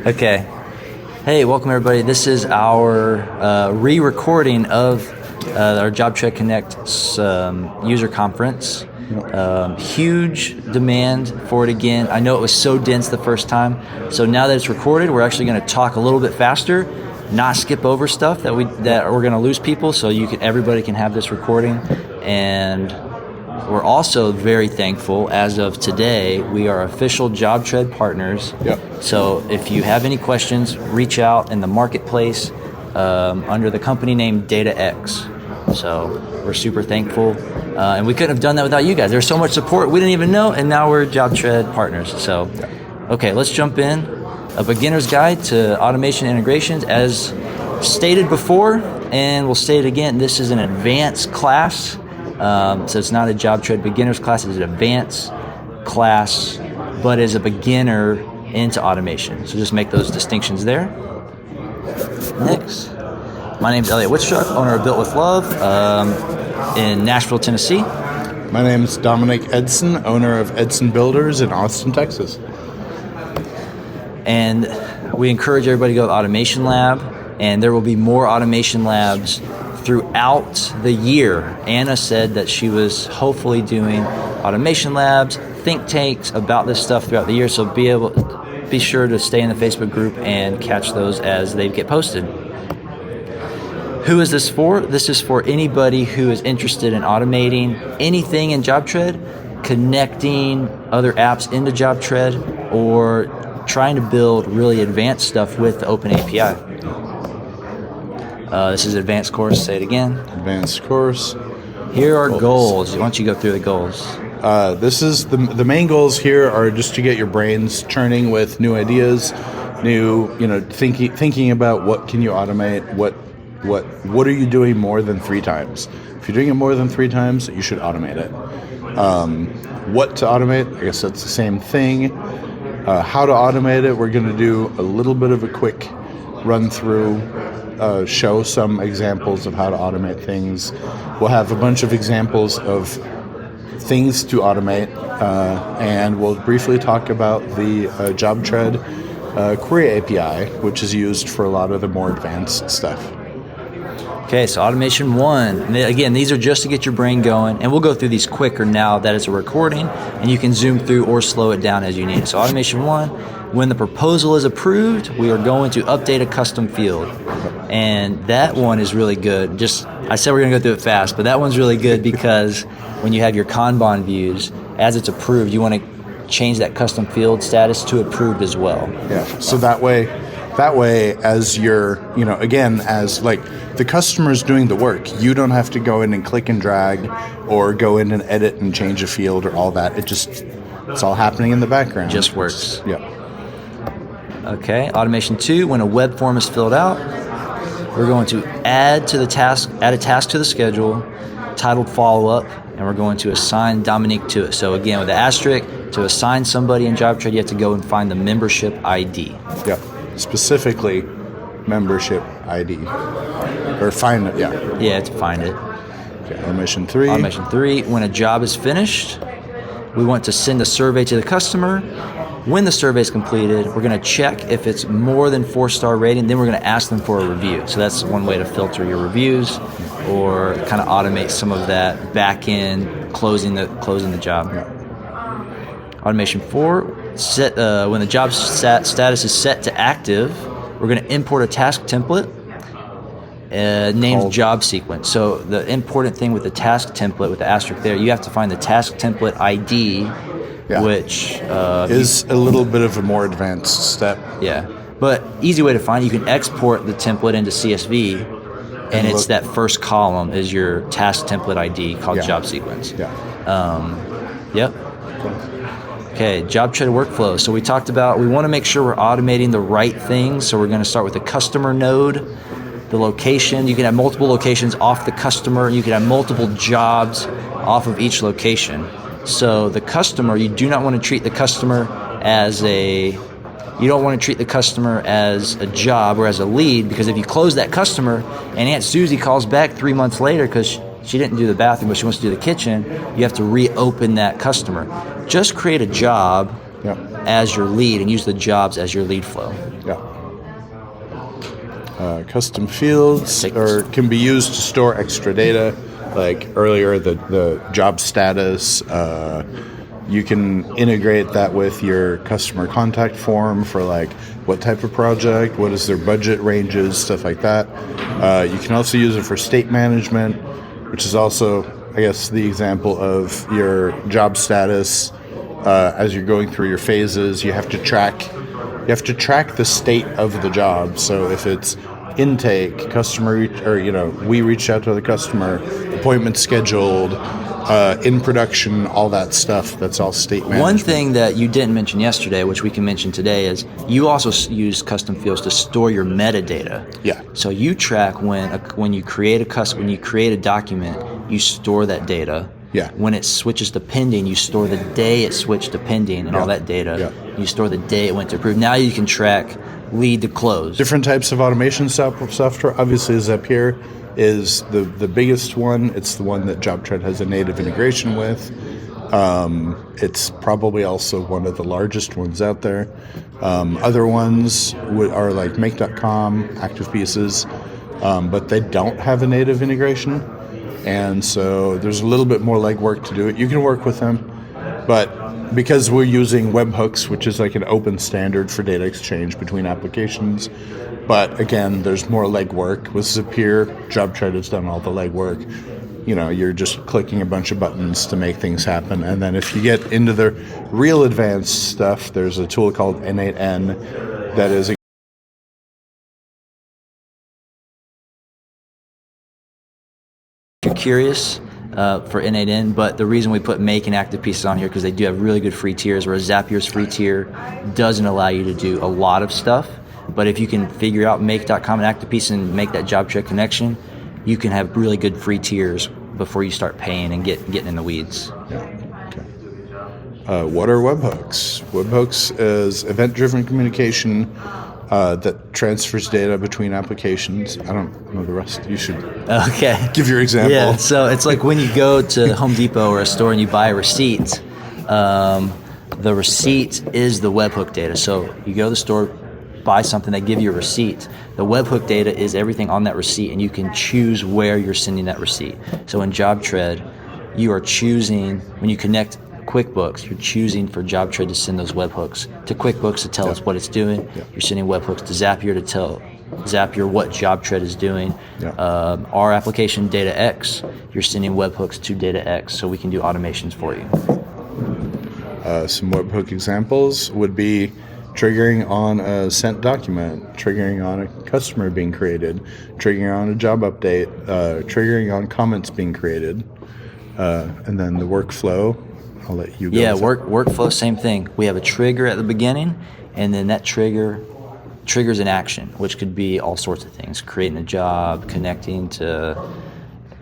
Okay. Hey, welcome everybody. This is our re-recording of our JobTread Connect User Conference. Huge demand for it again. I know it was so dense the first time. So now that it's recorded, we're actually going to talk a little bit faster, not skip over stuff that we're going to lose people. So everybody can have this recording. And we're also very thankful, as of today, we are official JobTread partners. Yep. So if you have any questions, reach out in the marketplace under the company name DataX. So we're super thankful. And we couldn't have done that without you guys. There's so much support we didn't even know, and now we're JobTread partners. So, okay, let's jump in. A beginner's guide to automation integrations. As stated before, and we'll state it again, this is an advanced class. So it's not a JobTread beginner's class, it's an advanced class, but as a beginner into automation. So just make those distinctions there. Next. My name is Elliott Wittstruck, owner of Built with Love in Nashville, Tennessee. My name is Dominic Eidson, owner of Eidson Builders in Austin, Texas. And we encourage everybody to go to Automation Lab, and there will be more Automation Labs throughout the year. Anna said that she was hopefully doing Automation Labs, think tanks about this stuff throughout the year, so be sure to stay in the Facebook group and catch those as they get posted. Who is this for? This is for anybody who is interested in automating anything in JobTread, connecting other apps into JobTread, or trying to build really advanced stuff with the Open API. This is advanced course. Say it again. Advanced course. Here are goals. Why don't you go through the goals? This is the main goals here are just to get your brains churning with new ideas, thinking about what can you automate, what are you doing more than 3 times? If you're doing it more than 3 times, you should automate it. What to automate? I guess that's the same thing. How to automate it? We're going to do a little bit of a quick run through. Show some examples of how to automate things. We'll have a bunch of examples of things to automate, and we'll briefly talk about the JobTread Query API, which is used for a lot of the more advanced stuff. Okay, so Automation 1. And again, these are just to get your brain going, and we'll go through these quicker now that it's a recording, and you can zoom through or slow it down as you need. So Automation 1, when the proposal is approved, we are going to update a custom field. And that one is really good. I said we're going to go through it fast, but that one's really good because when you have your Kanban views, as it's approved, you want to change that custom field status to approved as well. Yeah, so that way as you're, again, as like the customer's doing the work, you don't have to go in and click and drag or go in and edit and change a field or all that. It's all happening in the background. Just works. Yeah. Okay, Automation 2, when a web form is filled out, we're going to add a task to the schedule titled follow-up, and we're going to assign Dominic to it. So again, with the asterisk, to assign somebody in JobTread, you have to go and find the membership ID. Yeah, specifically membership ID. Or find it, yeah. Yeah, to find it. Okay, Automation 3. Automation 3, when a job is finished, we want to send a survey to the customer. When the survey is completed, we're going to check if it's more than 4-star rating, then we're going to ask them for a review. So that's one way to filter your reviews or kind of automate some of that back end closing the job. Yeah. Automation 4, when the job status is set to active, we're going to import a task template named job sequence. So the important thing with the task template, with the asterisk there, you have to find the task template ID, which is a little bit of a more advanced step. Yeah, but easy way to find it, you can export the template into CSV, and it's that first column is your task template ID called job sequence. Yeah. Yep. Okay, JobTread workflow. So we talked about, we want to make sure we're automating the right things. So we're going to start with the customer node, the location. You can have multiple locations off the customer. You can have multiple jobs off of each location. So the customer, you do not want to treat the customer as a job or as a lead, because if you close that customer and Aunt Susie calls back 3 months later because she didn't do the bathroom but she wants to do the kitchen, you have to reopen that customer. Just create a job as your lead and use the jobs as your lead flow. Yeah. Custom fields can be used to store extra data, like earlier the job status. You can integrate that with your customer contact form for like what type of project, what is their budget ranges, stuff like that. You can also use it for state management, which is also, I guess, the example of your job status. As you're going through your phases, you have to track the state of the job. So if it's intake, we reached out to the customer, appointment scheduled, in production, all that stuff. That's all state management. One thing that you didn't mention yesterday, which we can mention today, is you also use custom fields to store your metadata. Yeah. So you track when you create a document, you store that data. Yeah. When it switches to pending, you store the day it switched to pending and all that data. Yeah. You store the day it went to approved. Now you can track lead to close. Different types of automation software. Obviously, Zapier is the biggest one. It's the one that JobTread has a native integration with. It's probably also one of the largest ones out there. Other ones are like Make.com, Active Pieces, but they don't have a native integration. And so there's a little bit more legwork to do it. You can work with them, but because we're using webhooks, which is like an open standard for data exchange between applications, but again, there's more legwork. With Zapier, JobTread has done all the legwork. You're just clicking a bunch of buttons to make things happen. And then if you get into the real advanced stuff, there's a tool called N8N that is curious for N8N, but the reason we put Make and Active Pieces on here because they do have really good free tiers, whereas Zapier's free tier doesn't allow you to do a lot of stuff. But if you can figure out Make.com and Active Pieces and make that JobTread connection, you can have really good free tiers before you start paying and getting in the weeds. Yeah. Okay. What are webhooks? Webhooks is event-driven communication that transfers data between applications. I don't know the rest. You should give your example. Yeah, so it's like when you go to Home Depot or a store and you buy a receipt, the receipt is the webhook data. So you go to the store, buy something, they give you a receipt. The webhook data is everything on that receipt, and you can choose where you're sending that receipt. So in JobTread, you are choosing, when you connect QuickBooks, you're choosing for JobTread to send those webhooks to QuickBooks to tell us what it's doing. You're sending webhooks to Zapier to tell Zapier what JobTread is doing. Our application Data X, you're sending webhooks to Data X so we can do automations for you. Some webhook examples would be triggering on a sent document, triggering on a customer being created, triggering on a job update, triggering on comments being created, and then the workflow. I'll let you go. Yeah, workflow, same thing. We have a trigger at the beginning, and then that trigger triggers an action, which could be all sorts of things: creating a job, connecting to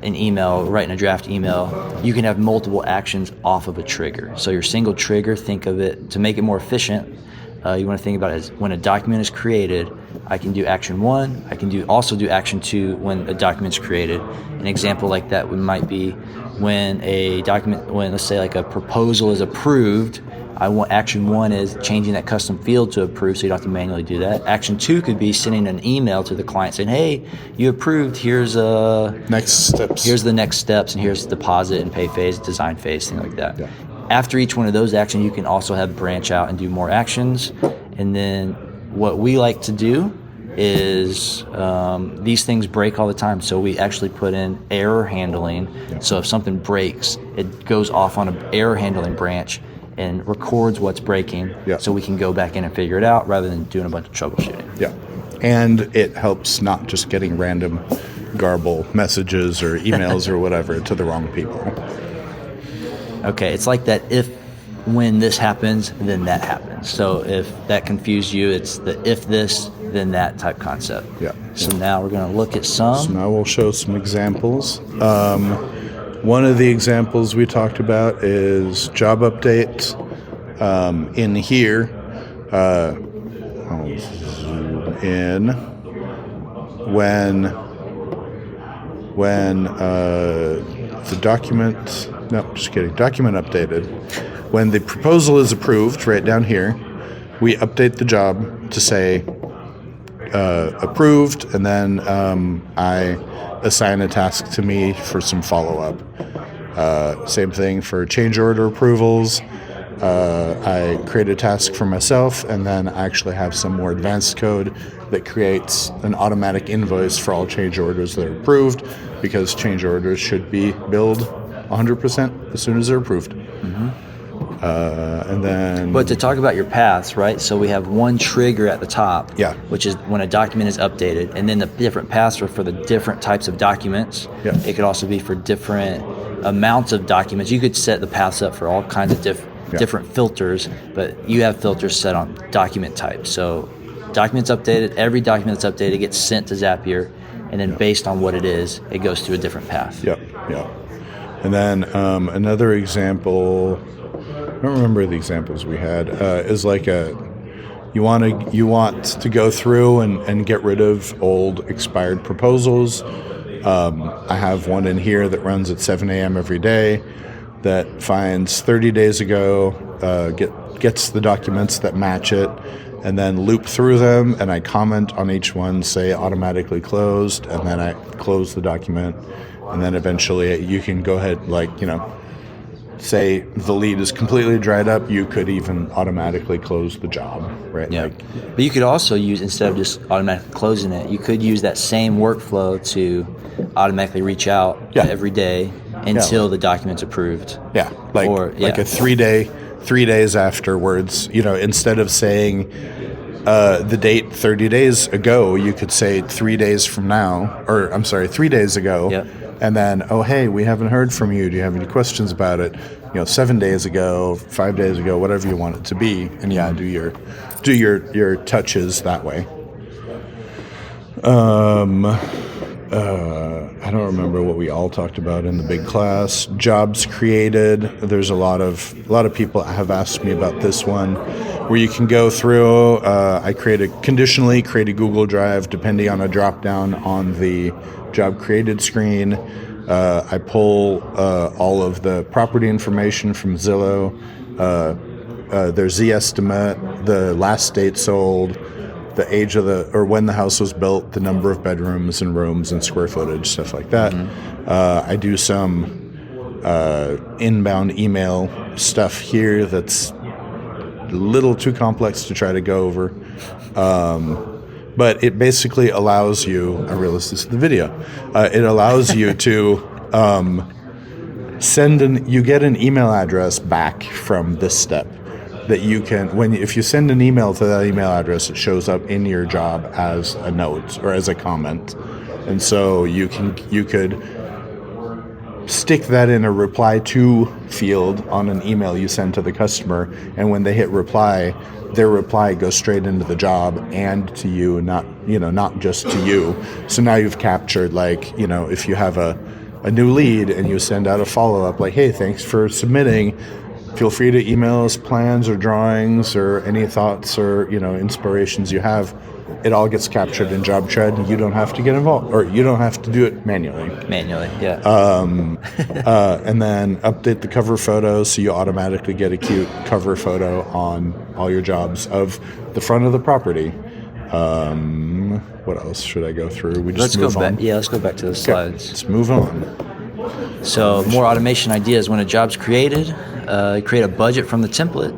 an email, writing a draft email. You can have multiple actions off of a trigger. So your single trigger, think of it to make it more efficient. You want to think about it as when a document is created, I can do action 1. I can also do action 2 when a document's created. An example like that might be when let's say like a proposal is approved, action 1 is changing that custom field to approve, so you don't have to manually do that. Action 2 could be sending an email to the client saying, hey, you approved, here's the next steps, and here's the deposit and pay phase, design phase, things like that. After each one of those actions, you can also have branch out and do more actions. And then what we like to do is these things break all the time, so we actually put in error handling. So if something breaks, it goes off on an error handling branch and records what's breaking, so we can go back in and figure it out rather than doing a bunch of troubleshooting. Yeah, and it helps not just getting random garble messages or emails or whatever to the wrong people. Okay, it's like that when this happens, then that happens. So if that confused you, it's the if this, then that type concept. So now we're going to look at some. So now we'll show some examples. One of the examples we talked about is job update. In here, I'll zoom in. When the document No, just kidding. Document updated. When the proposal is approved, right down here, we update the job to say approved, and then I assign a task to me for some follow-up. Same thing for change order approvals. I create a task for myself, and then I actually have some more advanced code that creates an automatic invoice for all change orders that are approved, because change orders should be billed 100% as soon as they're approved. And then... But to talk about your paths, right? So we have one trigger at the top, which is when a document is updated, and then the different paths are for the different types of documents. Yeah. It could also be for different amounts of documents. You could set the paths up for all kinds of different filters, but you have filters set on document type. So documents updated, every document that's updated gets sent to Zapier, and then based on what it is, it goes to a different path. Yep. And then another example, I don't remember the examples we had, is like you want to go through and get rid of old expired proposals. I have one in here that runs at 7 a.m. every day that finds 30 days ago, gets the documents that match it, and then loop through them, and I comment on each one, say automatically closed, and then I close the document, and then eventually you can go ahead, say the lead is completely dried up, you could even automatically close the job, right? Yeah. But you could also use, instead of just automatically closing it, you could use that same workflow to automatically reach out every day until the document's approved. Yeah, like a 3 days afterwards, instead of saying the date 30 days ago, you could say 3 days from now, or I'm sorry, 3 days ago. Yep. And then, oh, hey, we haven't heard from you. Do you have any questions about it? 7 days ago, 5 days ago, whatever you want it to be. And do your touches that way. I don't remember what we all talked about in the big class. Jobs created. There's a lot of people have asked me about this one, where you can go through. I conditionally create a Google Drive depending on a drop down on the job created screen. I pull all of the property information from Zillow, their Z estimate, the last date sold, the age of when the house was built, the number of bedrooms and rooms and square footage, stuff like that. I do some inbound email stuff here that's a little too complex to try to go over. But it basically allows you, I realized this in the video, it allows you to you get an email address back from this step that you can, if you send an email to that email address, it shows up in your job as a note or as a comment. And so you could stick that in a reply to field on an email you send to the customer, and when they hit reply, their reply goes straight into the job and to you, not just to you. So now you've captured, if you have a new lead and you send out a follow-up like, hey, thanks for submitting, feel free to email us plans or drawings or any thoughts or inspirations you have. It all gets captured in JobTread. You don't have to get involved, or you don't have to do it manually. Yeah. And then update the cover photo so you automatically get a cute cover photo on all your jobs of the front of the property. What else should I go through? Let's go back to the slides. Let's move on. So more automation ideas. When a job's created, create a budget from the template,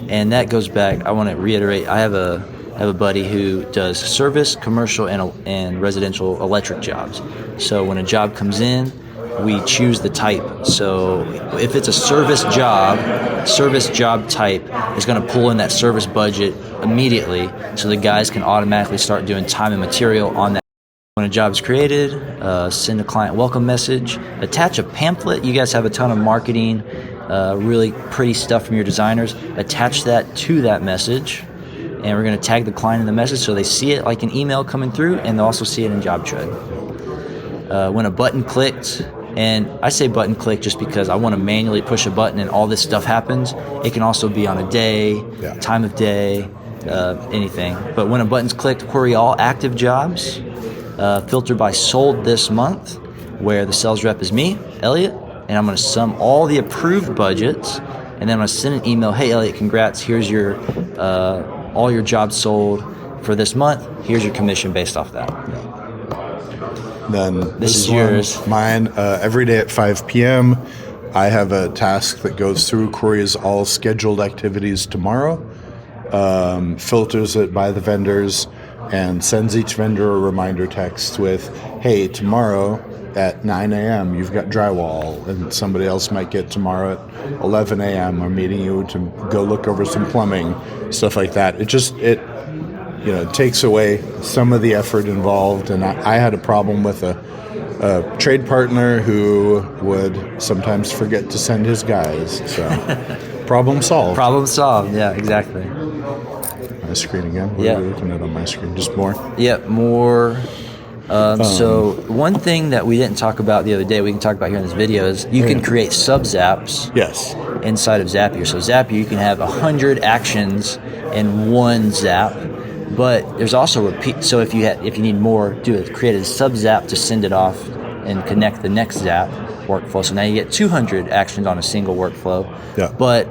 and that goes back. I want to reiterate. I have a buddy who does service, commercial, and residential electric jobs. So when a job comes in, we choose the type. So if it's a service job type is going to pull in that service budget immediately, so the guys can automatically start doing time and material on that. When a job is created, send a client welcome message, attach a pamphlet. You guys have a ton of marketing, really pretty stuff from your designers. Attach that to that message, and we're going to tag the client in the message so they see it like an email coming through, and they'll also see it in JobTread. When a button clicked, and I say button click just because I want to manually push a button and all this stuff happens. It can also be on a day, time of day, anything. But when a button's clicked, query all active jobs. Filter by sold this month, where the sales rep is me, Elliott, and I'm going to sum all the approved budgets, and then I'm going to send an email, hey, Elliott, congrats, here's your all your jobs sold for this month, here's your commission based off that. Then This is one, yours. Mine, every day at 5 p.m., I have a task that goes through, queries all scheduled activities tomorrow, filters it by the vendors, and sends each vendor a reminder text with, hey, tomorrow at 9 a.m. you've got drywall, and somebody else might get tomorrow at 11 a.m. I'm meeting you to go look over some plumbing, stuff like that. It takes away some of the effort involved, and I had a problem with a trade partner who would sometimes forget to send his guys. So, problem solved. Problem solved. Yeah, exactly. My screen again. What Yeah. are you looking at on my screen? Just more. Yep, more. So one thing that we didn't talk about the other day, we can talk about here in this video, is you can create sub-zaps Yes. inside of Zapier. So Zapier, you can have 100 actions in one zap, but there's also repeat. So if you need more, create a sub-zap to send it off and connect the next zap workflow. So now you get 200 actions on a single workflow. Yeah. But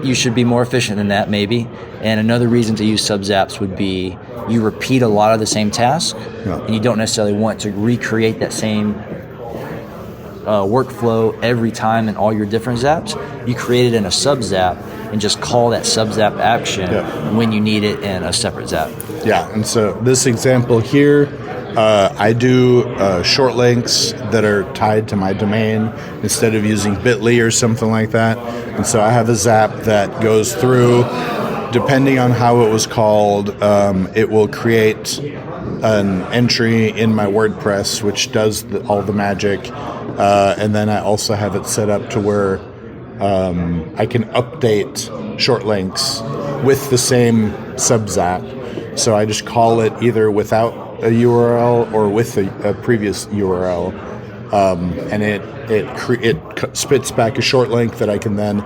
you should be more efficient than that, maybe. And another reason to use sub-zaps would be you repeat a lot of the same task, and you don't necessarily want to recreate that same workflow every time in all your different zaps. You create it in a sub-zap and just call that sub-zap action when you need it in a separate zap. Yeah, and so this example here, I do short links that are tied to my domain instead of using Bitly or something like that. And so I have a zap that goes through, depending on how it was called, it will create an entry in my WordPress, which does all the magic. And then I also have it set up to where I can update short links with the same sub-zap. So I just call it either without a URL or with a previous URL, and it spits back a short link that I can then,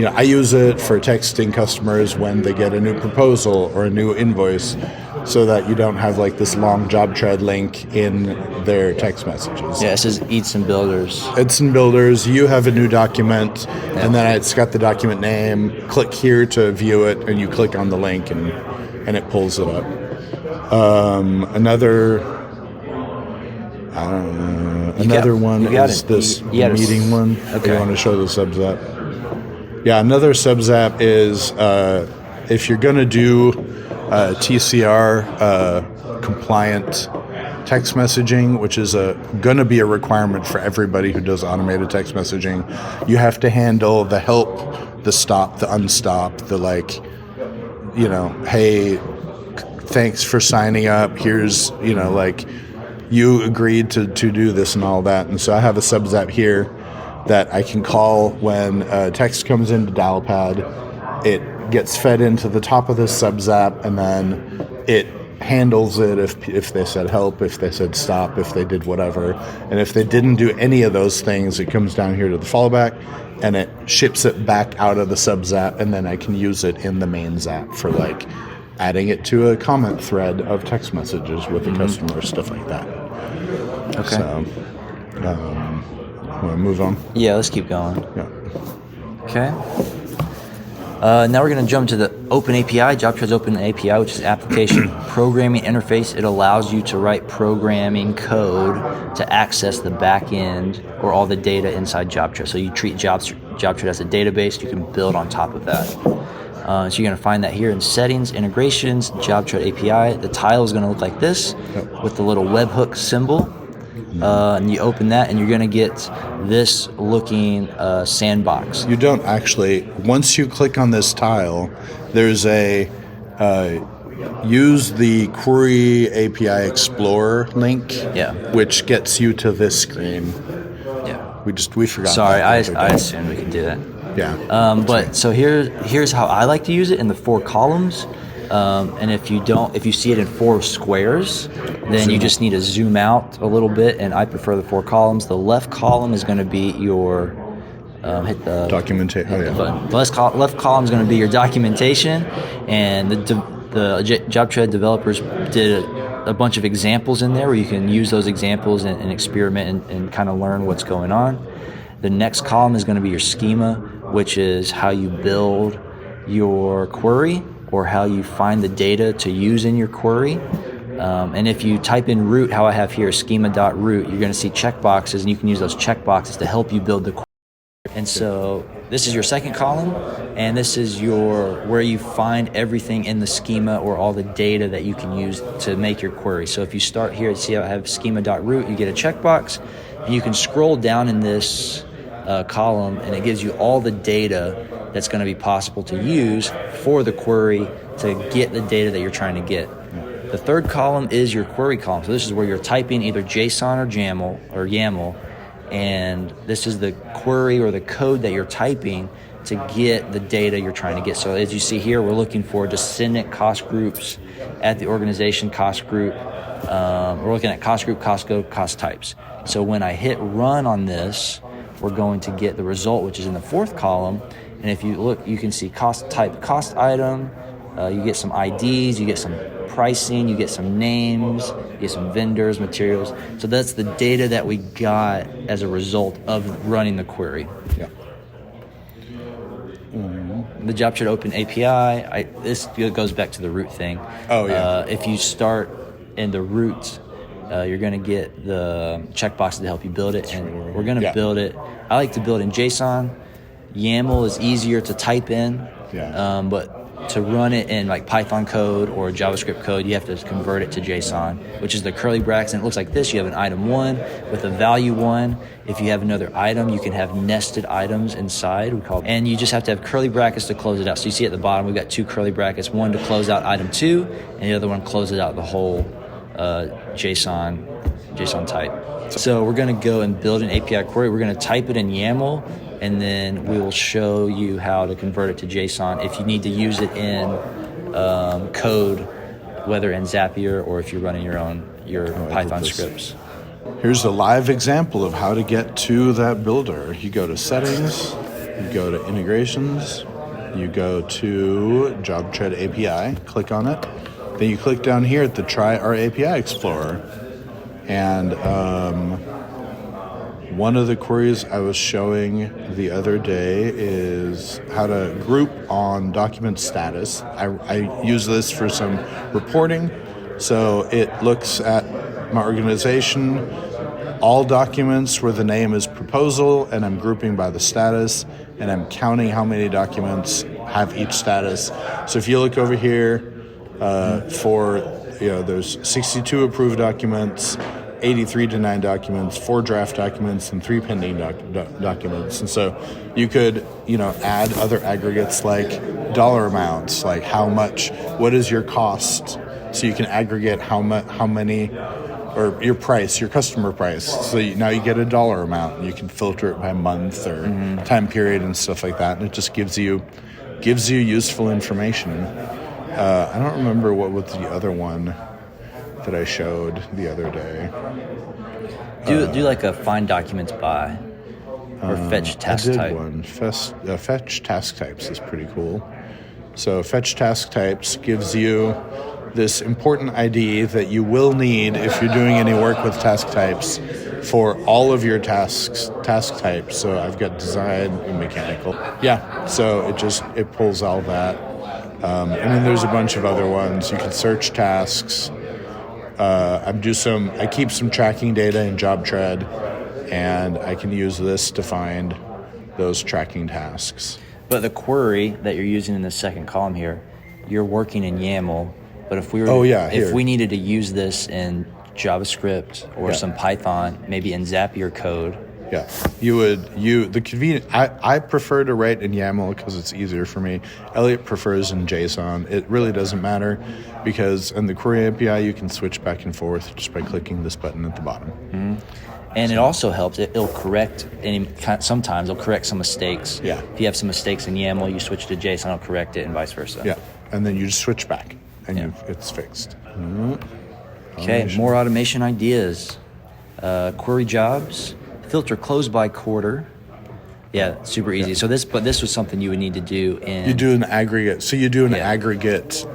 I use it for texting customers when they get a new proposal or a new invoice, so that you don't have like this long JobTread link in their text messages. Yeah, it says Eidson Builders. Eidson Builders, you have a new document, and then it's got the document name. Click here to view it, and you click on the link, and it pulls it up. Another one is this meeting one. Okay. You want to show the sub-zap? Yeah, another sub-zap is if you're going to do TCR compliant text messaging, which is going to be a requirement for everybody who does automated text messaging, you have to handle the help, the stop, the unstop, the hey, thanks for signing up. Here's, you agreed to do this and all that. And so I have a sub-zap here that I can call when text comes into Dialpad. It gets fed into the top of this sub-zap, and then it handles it if they said help, if they said stop, if they did whatever. And if they didn't do any of those things, it comes down here to the fallback, and it ships it back out of the sub-zap, and then I can use it in the main zap for adding it to a comment thread of text messages with a customer, stuff like that. Okay. So, want to move on? Yeah, let's keep going. Yeah. Okay. Now we're going to jump to the Open API, JobTread's Open API, which is application programming interface. It allows you to write programming code to access the back end or all the data inside JobTread. So you treat JobTread as a database. You can build on top of that. So you're going to find that here in Settings, Integrations, JobTread API. The tile is going to look like this with the little webhook symbol. And you open that, and you're going to get this looking sandbox. You don't actually. Once you click on this tile, there's a use the Query API Explorer link, which gets you to this screen. Yeah. We forgot. Sorry, I assumed we could do that. Yeah. But so here's how I like to use it in the 4 columns. And if you see it in 4 squares, then you just need to zoom out a little bit, and I prefer the 4 columns. The left column is going to be your hit the documentation. The left column is going to be your documentation, and the JobTread developers did a bunch of examples in there where you can use those examples and experiment and kind of learn what's going on. The next column is going to be your schema, which is how you build your query or how you find the data to use in your query. And if you type in root, how I have here, schema.root, you're going to see checkboxes, and you can use those checkboxes to help you build the query. And so this is your second column, and this is where you find everything in the schema or all the data that you can use to make your query. So if you start here, see how I have schema.root, you get a checkbox, and you can scroll down in this column, and it gives you all the data that's going to be possible to use for the query to get the data that you're trying to get. The third column is your query column. So this is where you're typing either JSON or YAML, and this is the query or the code that you're typing to get the data you're trying to get. So as you see here, we're looking for descendant cost groups at the organization cost group. We're looking at cost group, cost code, cost types. So when I hit run on this, we're going to get the result, which is in the fourth column. And if you look, you can see cost type, cost item. You get some IDs, you get some pricing, you get some names, you get some vendors, materials. So that's the data that we got as a result of running the query. Yeah. The JobTread Open API, this goes back to the root thing. Oh, yeah. If you start in the root, you're going to get the checkboxes to help you build it. And we're going to build it. I like to build in JSON. YAML is easier to type in, but to run it in like Python code or JavaScript code, you have to convert it to JSON, which is the curly brackets. And it looks like this. You have an item 1 with a value 1. If you have another item, you can have nested items inside. And you just have to have curly brackets to close it out. So you see at the bottom, we've got 2 curly brackets, one to close out item 2, and the other one closes out the whole JSON type. So we're going to go and build an API query. We're going to type it in YAML, and then we will show you how to convert it to JSON if you need to use it in code, whether in Zapier or if you're running your Python scripts. Here's a live example of how to get to that builder. You go to settings, you go to integrations, you go to JobTread API, click on it. Then you click down here at the Try Our API Explorer. And one of the queries I was showing the other day is how to group on document status. I use this for some reporting. So it looks at my organization, all documents where the name is proposal, and I'm grouping by the status, and I'm counting how many documents have each status. So if you look over here, there's 62 approved documents, 83 denied documents, 4 draft documents, and 3 pending documents. And so you could, add other aggregates like dollar amounts, like how much, what is your cost? So you can aggregate how many, or your price, your customer price. So now you get a dollar amount, and you can filter it by month or time period and stuff like that. And it just gives you useful information. I don't remember what was the other one that I showed the other day. Do like a find documents by or fetch task type. I did one. Fetch task types is pretty cool. So fetch task types gives you this important ID that you will need if you're doing any work with task types for all of your task types. So I've got design and mechanical. Yeah, so it pulls all that. And then there's a bunch of other ones. You can search tasks. I keep some tracking data in JobTread, and I can use this to find those tracking tasks. But the query that you're using in the second column here, you're working in YAML. But if we needed to use this in JavaScript or some Python, maybe in Zapier code. Yeah, I prefer to write in YAML because it's easier for me. Elliott prefers in JSON. It really doesn't matter because in the query API you can switch back and forth just by clicking this button at the bottom. Mm-hmm. And it also helps. It'll correct sometimes it'll correct some mistakes. Yeah. If you have some mistakes in YAML, you switch to JSON, it'll correct it, and vice versa. Yeah, and then you just switch back, and it's fixed. Mm-hmm. Okay, more automation ideas. Query jobs. Filter close by quarter. Yeah, super easy. So this was something you would need to do in. You do an aggregate. So you do an aggregate.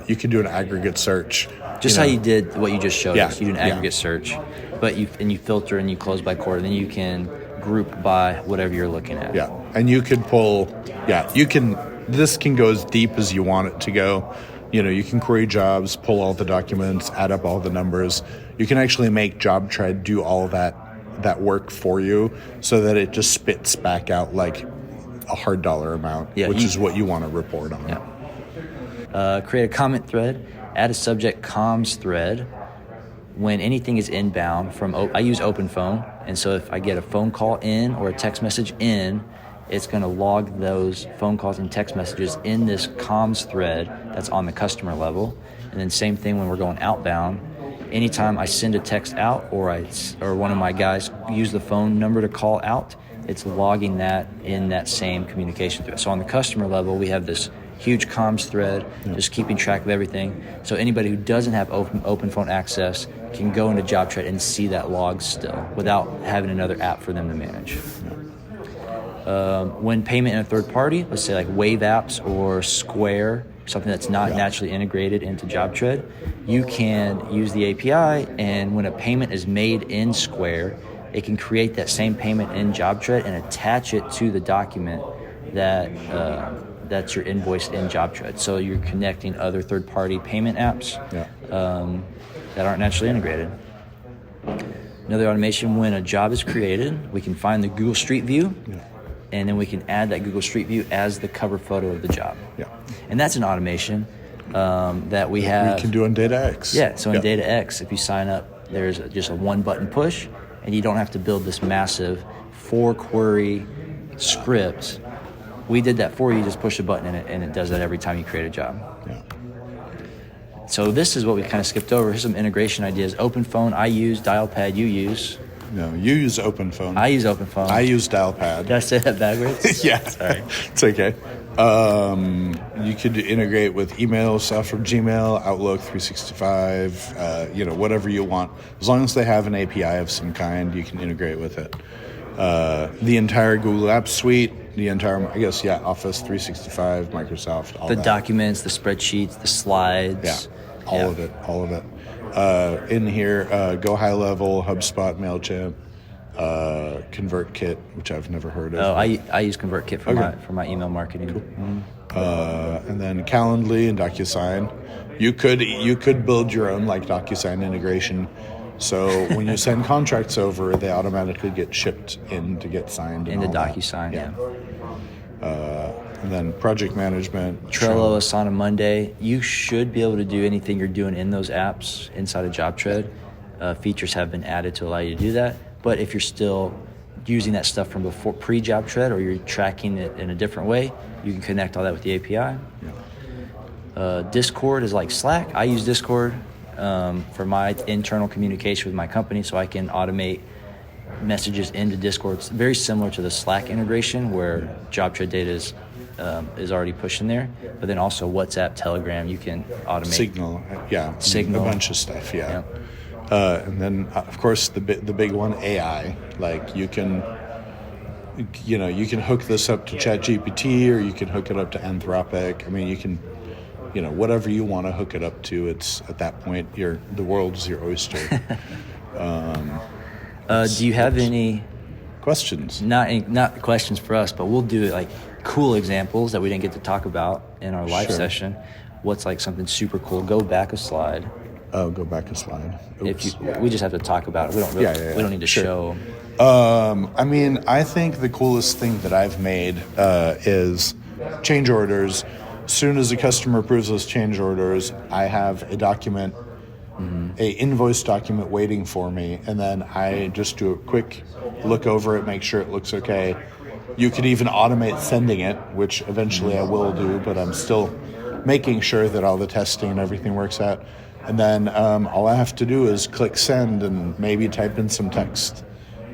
You can do an aggregate search Just how you did what you just showed Yeah, us. You do an aggregate search, but you filter and you close by quarter. Then you can group by whatever you're looking at. Yeah, and you could pull. Yeah, you can. This can go as deep as you want it to go. You can query jobs, pull all the documents, add up all the numbers. You can actually make JobTread do all that work for you, so that it just spits back out like a hard dollar amount, which is what you want to report on. Yeah. Create a comment thread. Add a subject comms thread. When anything is inbound I use open phone, and so if I get a phone call in or a text message in, it's going to log those phone calls and text messages in this comms thread that's on the customer level. And then same thing when we're going outbound. Anytime I send a text out or one of my guys use the phone number to call out, it's logging that in that same communication thread. So on the customer level, we have this huge comms thread, just keeping track of everything. So anybody who doesn't have open phone access can go into JobTread and see that log still without having another app for them to manage. When payment in a third party, let's say like Wave Apps or Square, something that's not naturally integrated into JobTread, you can use the API, and when a payment is made in Square, it can create that same payment in JobTread and attach it to the document that's your invoice in JobTread. So you're connecting other third-party payment apps that aren't naturally integrated. Another automation, when a job is created, we can find the Google Street View, and then we can add that Google Street View as the cover photo of the job. Yeah. And that's an automation that we have. We can do on DataX. Yeah, so in DataX, if you sign up, there's just a one-button push, and you don't have to build this massive 4-query script. We did that for you. Just push a button and it does that every time you create a job. Yeah. So this is what we kind of skipped over. Here's some integration ideas. Open phone, I use. Dialpad, you use. No, you use open phone. I use open phone. I use Dialpad. Did I say that backwards? Yeah. Sorry. It's okay. You could integrate with email stuff from Gmail, Outlook 365, whatever you want. As long as they have an API of some kind, you can integrate with it. The entire Google Apps Suite, Office 365, Microsoft, all the that. Documents, the spreadsheets, the slides. All of it. In here, Go High Level, HubSpot, MailChimp, ConvertKit, which I've never heard of. Oh, I use ConvertKit for my email marketing. Cool. And then Calendly and DocuSign. You could build your own like DocuSign integration. So when you send contracts over, they automatically get shipped in to get signed. Into DocuSign, And then project management. Trello, Asana, Monday. You should be able to do anything you're doing in those apps inside of JobTread. Features have been added to allow you to do that. But if you're still using that stuff from before pre-JobTread, or you're tracking it in a different way, you can connect all that with the API. Discord is like Slack. I use Discord for my internal communication with my company, so I can automate messages into Discord. It's very similar to the Slack integration where JobTread data is already pushed in there, but then also WhatsApp, Telegram, you can automate. Signal, a bunch of stuff, and then of course the big one, AI. Like you can hook this up to ChatGPT, or you can hook it up to Anthropic. I mean, you can, whatever you want to hook it up to. It's at that point, the world's your oyster. Do you have any questions? Not questions for us, but we'll do like cool examples that we didn't get to talk about in our live session. What's like something super cool? Go back a slide. Oh, go back a slide. Oops. We just have to talk about it. We don't really, we don't need to show. I think the coolest thing that I've made is change orders. As soon as a customer approves those change orders, I have a document, a invoice document waiting for me, and then I just do a quick look over it, make sure it looks okay. You could even automate sending it, which eventually I will do, but I'm still making sure that all the testing and everything works out. And then all I have to do is click send and maybe type in some text.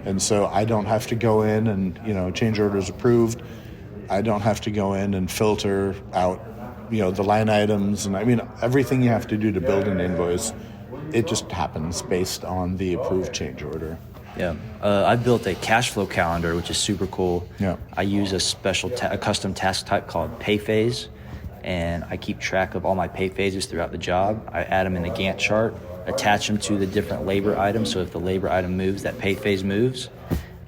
And so I don't have to go in and, change orders approved. I don't have to go in and filter out, the line items. And everything you have to do to build an invoice, it just happens based on the approved change order. Yeah, I built a cash flow calendar, which is super cool. Yeah. I use a special, a custom task type called pay phase. and I keep track of all my pay phases throughout the job. I add them in a Gantt chart, attach them to the different labor items. So if the labor item moves, that pay phase moves.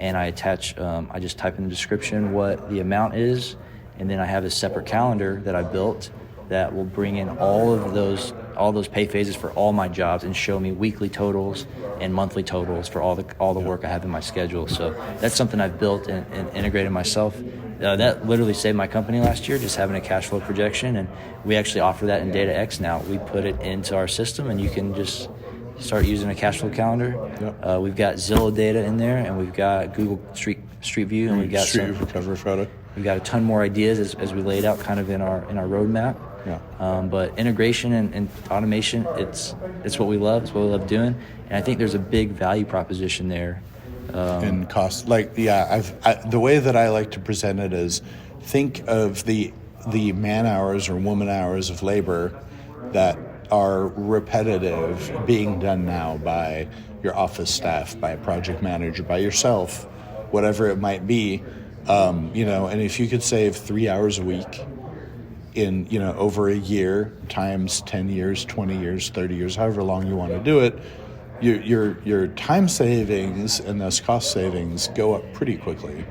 And I attach, I just type in the description what the amount is, and then I have a separate calendar that I built that will bring in all those pay phases for all my jobs and show me weekly totals and monthly totals for all the work I have in my schedule. So that's something I've built and integrated myself. That literally saved my company last year, just having a cash flow projection, and we actually offer that in DataX now. We put it into our system, and you can just start using a cash flow calendar. Yep. We've got Zillow data in there, and we've got Google Street View, and we've got Street View cover photo. We've got a ton more ideas as we laid out kind of in our roadmap. Yeah. But integration and automation, it's what we love. It's what we love doing, and I think there's a big value proposition there. And cost, the way that I like to present it is, think of the man hours or woman hours of labor that are repetitive being done now by your office staff, by a project manager, by yourself, whatever it might be. And if you could save 3 hours a week in, over a year times 10 years, 20 years, 30 years, however long you want to do it, your time savings and those cost savings go up pretty quickly.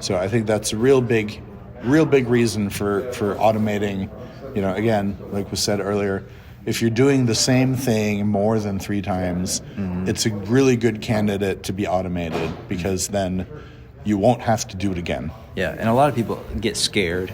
So I think that's a real big reason for automating. Again, like we said earlier, if you're doing the same thing more than 3 times, it's a really good candidate to be automated, because then you won't have to do it again. Yeah, and a lot of people get scared,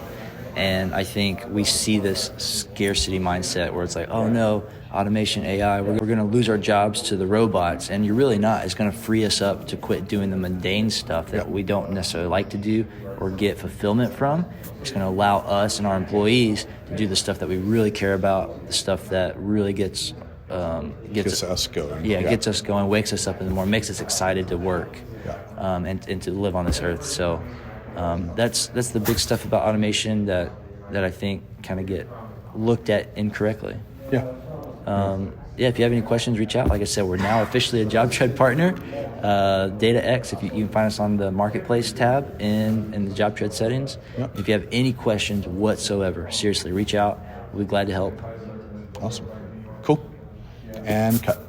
and I think we see this scarcity mindset where it's like, oh no, automation, AI, we're going to lose our jobs to the robots, and you're really not. It's going to free us up to quit doing the mundane stuff that we don't necessarily like to do or get fulfillment from. It's going to allow us and our employees to do the stuff that we really care about, the stuff that really gets us going. Yeah, gets us going, wakes us up in the morning, makes us excited to work, and to live on this earth. So that's the big stuff about automation that I think kind of get looked at incorrectly. Yeah. If you have any questions, reach out. Like I said, we're now officially a JobTread partner. DataX, if you can find us on the Marketplace tab in the JobTread settings. Yep. If you have any questions whatsoever, seriously, reach out. We'll be glad to help. Awesome. Cool. And cut.